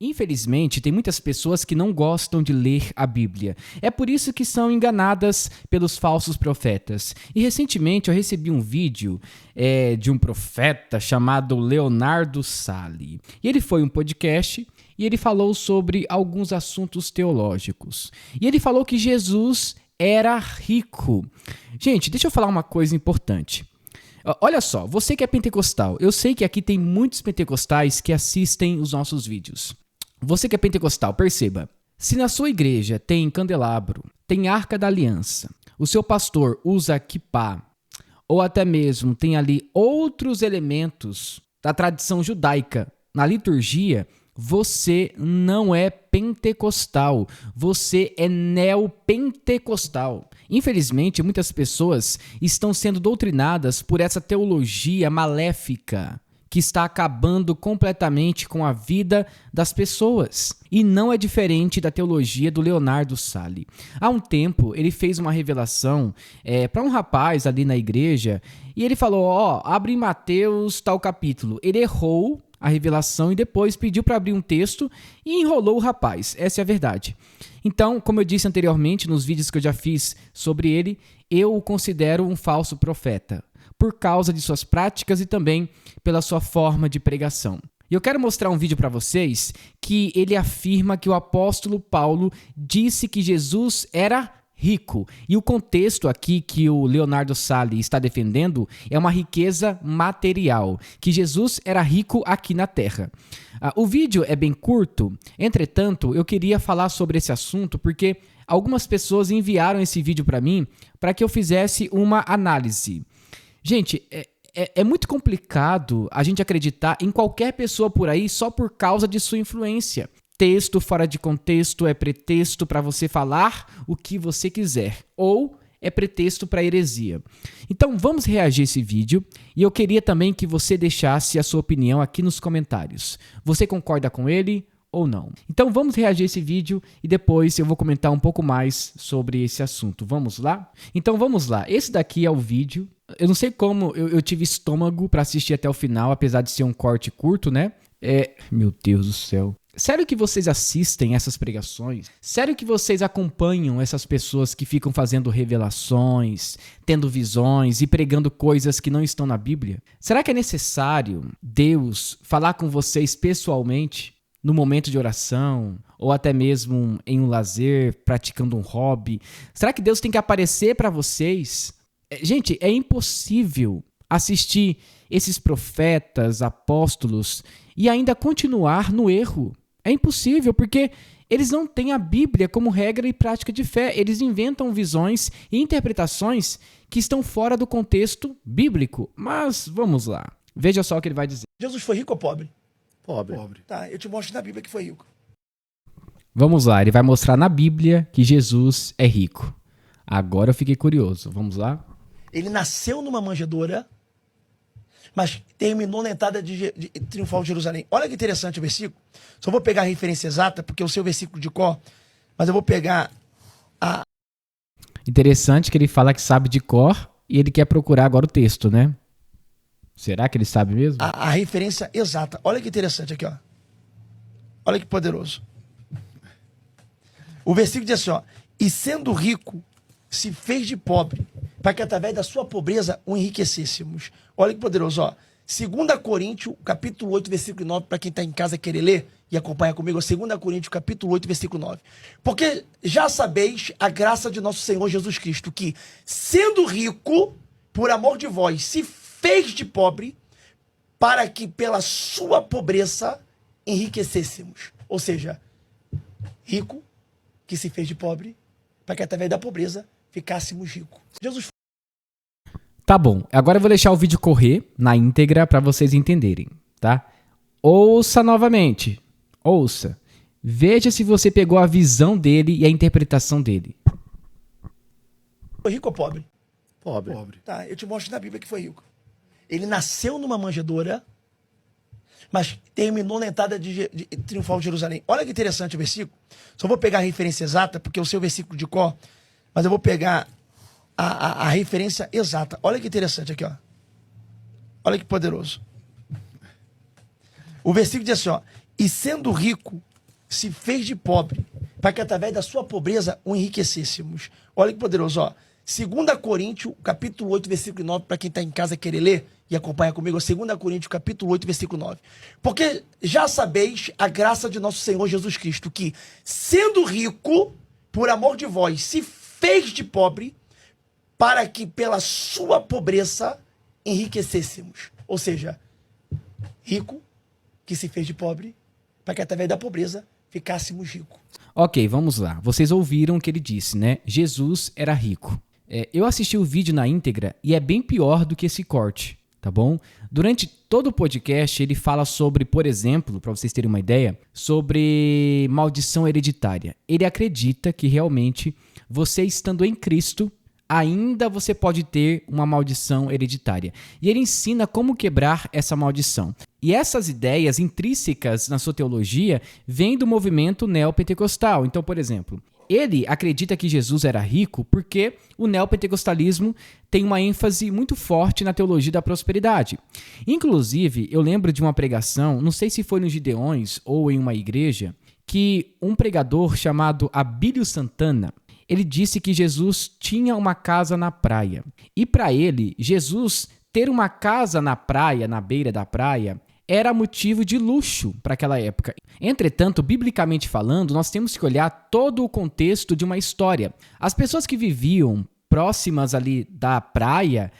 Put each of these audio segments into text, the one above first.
Infelizmente, tem muitas pessoas que não gostam de ler a Bíblia. É por isso que são enganadas pelos falsos profetas. E recentemente eu recebi um vídeo de um profeta chamado Leonardo Sali. E ele foi um podcast e ele falou sobre alguns assuntos teológicos. E ele falou que Jesus era rico. Gente, deixa eu falar uma coisa importante. Olha só, você que é pentecostal, eu sei que aqui tem muitos pentecostais que assistem os nossos vídeos. Você que é pentecostal, perceba, se na sua igreja tem candelabro, tem arca da aliança, o seu pastor usa quipá, ou até mesmo tem ali outros elementos da tradição judaica na liturgia, você não é pentecostal, você é neopentecostal. Infelizmente, muitas pessoas estão sendo doutrinadas por essa teologia maléfica que está acabando completamente com a vida das pessoas. E não é diferente da teologia do Leonardo Sali. Há um tempo, ele fez uma revelação para um rapaz ali na igreja e ele falou, abre em Mateus tal capítulo. Ele errou a revelação e depois pediu para abrir um texto e enrolou o rapaz. Essa é a verdade. Então, como eu disse anteriormente nos vídeos que eu já fiz sobre ele, eu o considero um falso profeta, por causa de suas práticas e também pela sua forma de pregação. E eu quero mostrar um vídeo para vocês que ele afirma que o apóstolo Paulo disse que Jesus era rico. E o contexto aqui que o Leonardo Sali está defendendo é uma riqueza material, que Jesus era rico aqui na terra. O vídeo é bem curto, entretanto, eu queria falar sobre esse assunto porque algumas pessoas enviaram esse vídeo para mim para que eu fizesse uma análise. Gente, é muito complicado a gente acreditar em qualquer pessoa por aí só por causa de sua influência. Texto fora de contexto é pretexto para você falar o que você quiser, ou é pretexto para heresia. Então vamos reagir a esse vídeo e eu queria também que você deixasse a sua opinião aqui nos comentários. Você concorda com ele ou não? Então vamos reagir a esse vídeo e depois eu vou comentar um pouco mais sobre esse assunto. Vamos lá? Então vamos lá. Esse daqui é o vídeo. Eu não sei como eu tive estômago para assistir até o final, apesar de ser um corte curto, né? Meu Deus do céu. Sério que vocês assistem essas pregações? Sério que vocês acompanham essas pessoas que ficam fazendo revelações, tendo visões e pregando coisas que não estão na Bíblia? Será que é necessário Deus falar com vocês pessoalmente, no momento de oração, ou até mesmo em um lazer, praticando um hobby? Será que Deus tem que aparecer para vocês? Gente, é impossível assistir esses profetas, apóstolos e ainda continuar no erro. É impossível, porque eles não têm a Bíblia como regra e prática de fé. Eles inventam visões e interpretações que estão fora do contexto bíblico. Mas vamos lá. Veja só o que ele vai dizer. Jesus foi rico ou pobre? Pobre. Tá, eu te mostro na Bíblia que foi rico. Vamos lá, ele vai mostrar na Bíblia que Jesus é rico. Agora eu fiquei curioso. Vamos lá? Ele nasceu numa manjedoura, mas terminou na entrada triunfal de Jerusalém. Olha que interessante o versículo. Só vou pegar a referência exata, porque eu sei o versículo de cor, mas eu vou pegar a... Interessante que ele fala que sabe de cor e ele quer procurar agora o texto, né? Será que ele sabe mesmo? A referência exata. Olha que interessante aqui, ó. Olha que poderoso. O versículo diz assim, ó. E sendo rico, se fez de pobre, para que através da sua pobreza o enriquecêssemos. Olha que interessante o versículo. O versículo diz assim, ó. E sendo rico, se fez de pobre, para que através da sua pobreza o enriquecêssemos. Olha que poderoso, ó. 2 Coríntios, capítulo 8, versículo 9, para quem está em casa querer ler e acompanhar comigo, 2 Coríntios, capítulo 8, versículo 9. Porque já sabeis a graça de nosso Senhor Jesus Cristo, que, sendo rico, por amor de vós, se fez de pobre, para que pela sua pobreza enriquecêssemos. Ou seja, rico que se fez de pobre, para que através da pobreza ficássemos ricos. Jesus. Tá bom, agora eu vou deixar o vídeo correr na íntegra para vocês entenderem, tá? Ouça novamente, ouça. Veja se você pegou a visão dele e a interpretação dele. Foi rico ou pobre? Pobre. Tá, eu te mostro na Bíblia que foi rico. Ele nasceu numa manjedoura, mas terminou na entrada triunfal de Jerusalém. Olha que interessante o versículo. Só vou pegar a referência exata, porque eu sei o versículo de cor, mas eu vou pegar a referência exata. Olha que interessante aqui, ó. Olha que poderoso. O versículo diz assim, ó. E sendo rico, se fez de pobre, para que através da sua pobreza o enriquecêssemos. Olha que poderoso, ó. 2 Coríntios, capítulo 8, versículo 9, para quem está em casa querer ler e acompanhar comigo, 2 Coríntios, capítulo 8, versículo 9. Porque já sabeis a graça de nosso Senhor Jesus Cristo, que, sendo rico, por amor de vós, se fez de pobre, para que pela sua pobreza enriquecêssemos. Ou seja, rico que se fez de pobre, para que através da pobreza ficássemos ricos. Ok, vamos lá. Vocês ouviram o que ele disse, né? Jesus era rico. Eu assisti o vídeo na íntegra e é bem pior do que esse corte, tá bom? Durante todo o podcast ele fala sobre, por exemplo, para vocês terem uma ideia, sobre maldição hereditária. Ele acredita que realmente você estando em Cristo, ainda você pode ter uma maldição hereditária. E ele ensina como quebrar essa maldição. E essas ideias intrínsecas na sua teologia vêm do movimento neopentecostal. Então, por exemplo, ele acredita que Jesus era rico porque o neopentecostalismo tem uma ênfase muito forte na teologia da prosperidade. Inclusive, eu lembro de uma pregação, não sei se foi nos Gideões ou em uma igreja, que um pregador chamado Abílio Santana, ele disse que Jesus tinha uma casa na praia. E para ele, Jesus ter uma casa na praia, na beira da praia, era motivo de luxo para aquela época. Entretanto, biblicamente falando, nós temos que olhar todo o contexto de uma história. As pessoas que viviam próximas ali da praia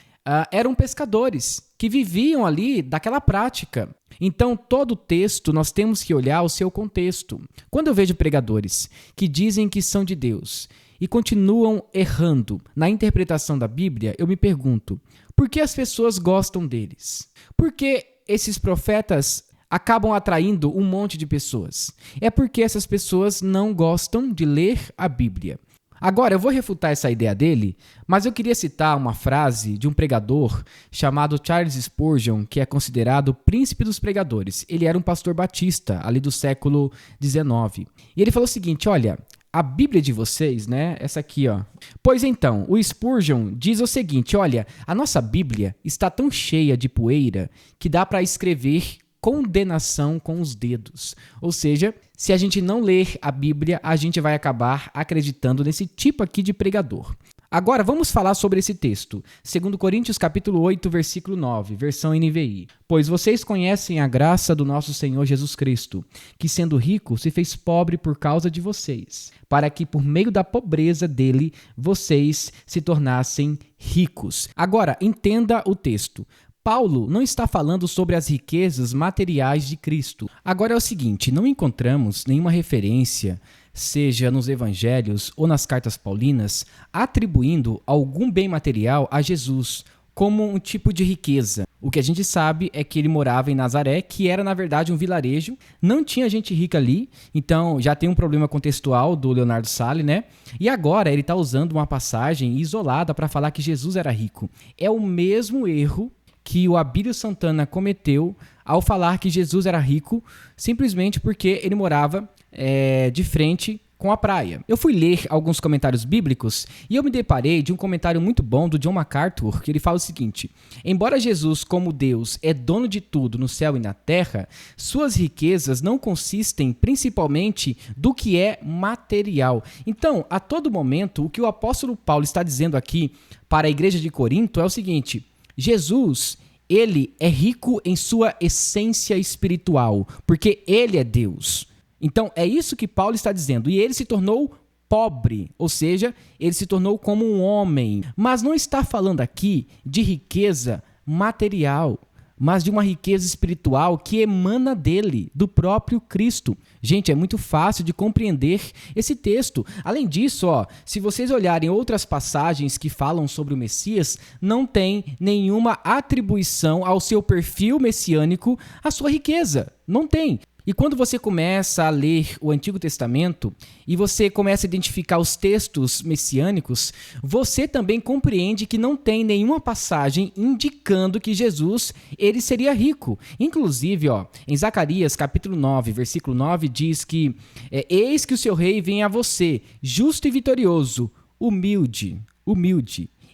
eram pescadores que viviam ali daquela prática. Então, todo o texto nós temos que olhar o seu contexto. Quando eu vejo pregadores que dizem que são de Deus e continuam errando na interpretação da Bíblia, eu me pergunto, por que as pessoas gostam deles? Por que esses profetas acabam atraindo um monte de pessoas? É porque essas pessoas não gostam de ler a Bíblia. Agora, eu vou refutar essa ideia dele, mas eu queria citar uma frase de um pregador chamado Charles Spurgeon, que é considerado o príncipe dos pregadores. Ele era um pastor batista, ali do século XIX. E ele falou o seguinte, olha, a Bíblia de vocês, né? Essa aqui, ó. Pois então, o Spurgeon diz o seguinte, olha, a nossa Bíblia está tão cheia de poeira que dá para escrever condenação com os dedos. Ou seja, se a gente não ler a Bíblia, a gente vai acabar acreditando nesse tipo aqui de pregador. Agora, vamos falar sobre esse texto. 2 Coríntios capítulo 8, versículo 9, versão NVI. Pois vocês conhecem a graça do nosso Senhor Jesus Cristo, que sendo rico se fez pobre por causa de vocês, para que por meio da pobreza dele vocês se tornassem ricos. Agora, entenda o texto. Paulo não está falando sobre as riquezas materiais de Cristo. Agora é o seguinte, não encontramos nenhuma referência, seja nos evangelhos ou nas cartas paulinas, atribuindo algum bem material a Jesus como um tipo de riqueza. O que a gente sabe é que ele morava em Nazaré, que era na verdade um vilarejo, não tinha gente rica ali, então já tem um problema contextual do Leonardo Sale, né? E agora ele está usando uma passagem isolada para falar que Jesus era rico. É o mesmo erro que o Abílio Santana cometeu ao falar que Jesus era rico, simplesmente porque ele morava de frente com a praia. Eu fui ler alguns comentários bíblicos e eu me deparei de um comentário muito bom do John MacArthur, que ele fala o seguinte, embora Jesus, como Deus, é dono de tudo no céu e na terra, suas riquezas não consistem principalmente do que é material. Então, a todo momento, o que o apóstolo Paulo está dizendo aqui para a igreja de Corinto é o seguinte, Jesus, ele é rico em sua essência espiritual, porque ele é Deus. Então, é isso que Paulo está dizendo. E ele se tornou pobre, ou seja, ele se tornou como um homem. Mas não está falando aqui de riqueza material, mas de uma riqueza espiritual que emana dele, do próprio Cristo. Gente, é muito fácil de compreender esse texto. Além disso, se vocês olharem outras passagens que falam sobre o Messias, não tem nenhuma atribuição ao seu perfil messiânico a sua riqueza. Não tem. E quando você começa a ler o Antigo Testamento e você começa a identificar os textos messiânicos, você também compreende que não tem nenhuma passagem indicando que Jesus ele seria rico. Inclusive, em Zacarias capítulo 9, versículo 9, diz que eis que o seu rei vem a você, justo e vitorioso, humilde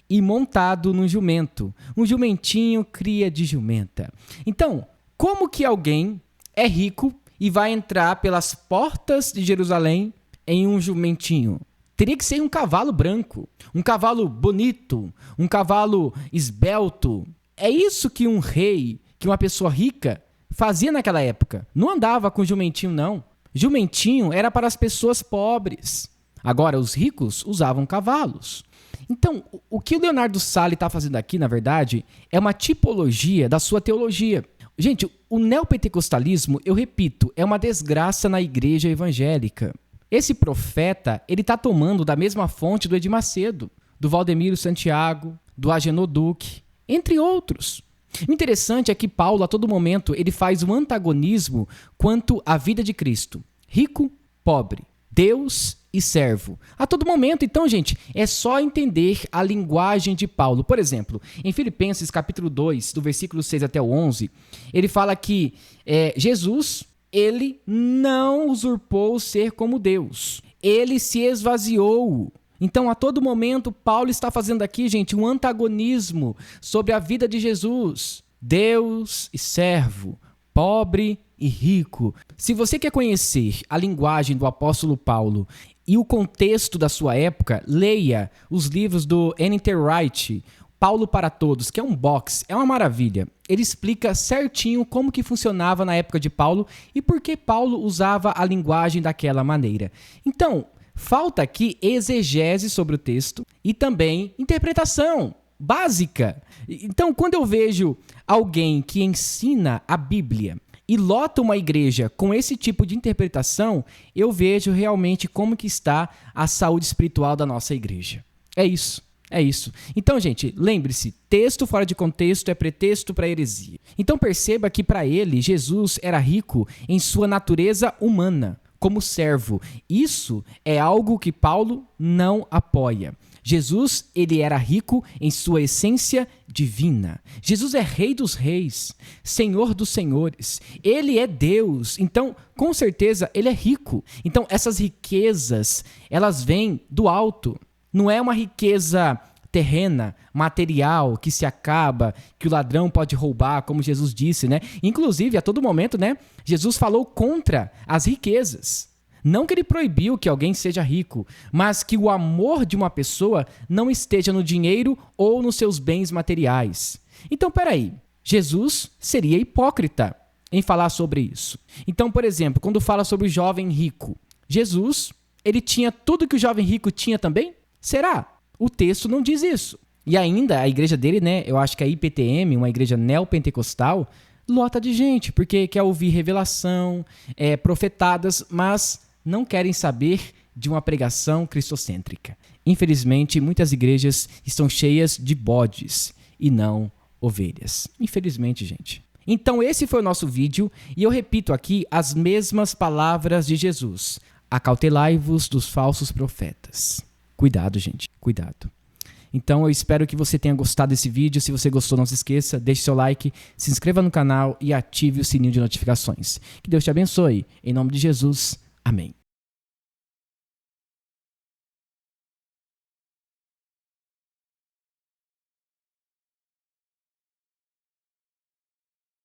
e montado num jumento, um jumentinho cria de jumenta. Então, como que alguém é rico e vai entrar pelas portas de Jerusalém em um jumentinho. Teria que ser um cavalo branco, um cavalo bonito, um cavalo esbelto. É isso que um rei, que uma pessoa rica, fazia naquela época. Não andava com jumentinho, não. Jumentinho era para as pessoas pobres. Agora, os ricos usavam cavalos. Então, o que o Leonardo Sali está fazendo aqui, na verdade, é uma tipologia da sua teologia. Gente, o neopentecostalismo, eu repito, é uma desgraça na igreja evangélica. Esse profeta, ele está tomando da mesma fonte do Edir Macedo, do Valdemiro Santiago, do Agenor Duque, entre outros. O interessante é que Paulo, a todo momento, ele faz um antagonismo quanto à vida de Cristo. Rico, pobre, Deus e servo. A todo momento, então, gente, é só entender a linguagem de Paulo. Por exemplo, em Filipenses capítulo 2, do versículo 6 até o 11, ele fala que Jesus, ele não usurpou ser como Deus. Ele se esvaziou. Então, a todo momento, Paulo está fazendo aqui, gente, um antagonismo sobre a vida de Jesus. Deus e servo, pobre e rico. Se você quer conhecer a linguagem do apóstolo Paulo e o contexto da sua época, leia os livros do N.T. Wright, Paulo para Todos, que é um box, é uma maravilha. Ele explica certinho como que funcionava na época de Paulo e por que Paulo usava a linguagem daquela maneira. Então, falta aqui exegese sobre o texto e também interpretação básica. Então, quando eu vejo alguém que ensina a Bíblia e lota uma igreja com esse tipo de interpretação, eu vejo realmente como que está a saúde espiritual da nossa igreja. É isso. É isso. Então, gente, lembre-se, texto fora de contexto é pretexto para heresia. Então perceba que para ele, Jesus era rico em sua natureza humana, como servo. Isso é algo que Paulo não apoia. Jesus, ele era rico em sua essência divina. Jesus é Rei dos Reis, Senhor dos Senhores. Ele é Deus. Então, com certeza, ele é rico. Então, essas riquezas, elas vêm do alto. Não é uma riqueza terrena, material, que se acaba, que o ladrão pode roubar, como Jesus disse, né? Inclusive, a todo momento, né? Jesus falou contra as riquezas. Não que ele proibiu que alguém seja rico, mas que o amor de uma pessoa não esteja no dinheiro ou nos seus bens materiais. Então, peraí, Jesus seria hipócrita em falar sobre isso. Então, por exemplo, quando fala sobre o jovem rico, Jesus, ele tinha tudo que o jovem rico tinha também? Será? O texto não diz isso. E ainda, a igreja dele, né, eu acho que a IPTM, uma igreja neopentecostal, lota de gente, porque quer ouvir revelação, profetadas, mas não querem saber de uma pregação cristocêntrica. Infelizmente, muitas igrejas estão cheias de bodes e não ovelhas. Infelizmente, gente. Então, esse foi o nosso vídeo e eu repito aqui as mesmas palavras de Jesus. Acautelai-vos dos falsos profetas. Cuidado, gente. Cuidado. Então, eu espero que você tenha gostado desse vídeo. Se você gostou, não se esqueça, deixe seu like, se inscreva no canal e ative o sininho de notificações. Que Deus te abençoe. Em nome de Jesus. Amém.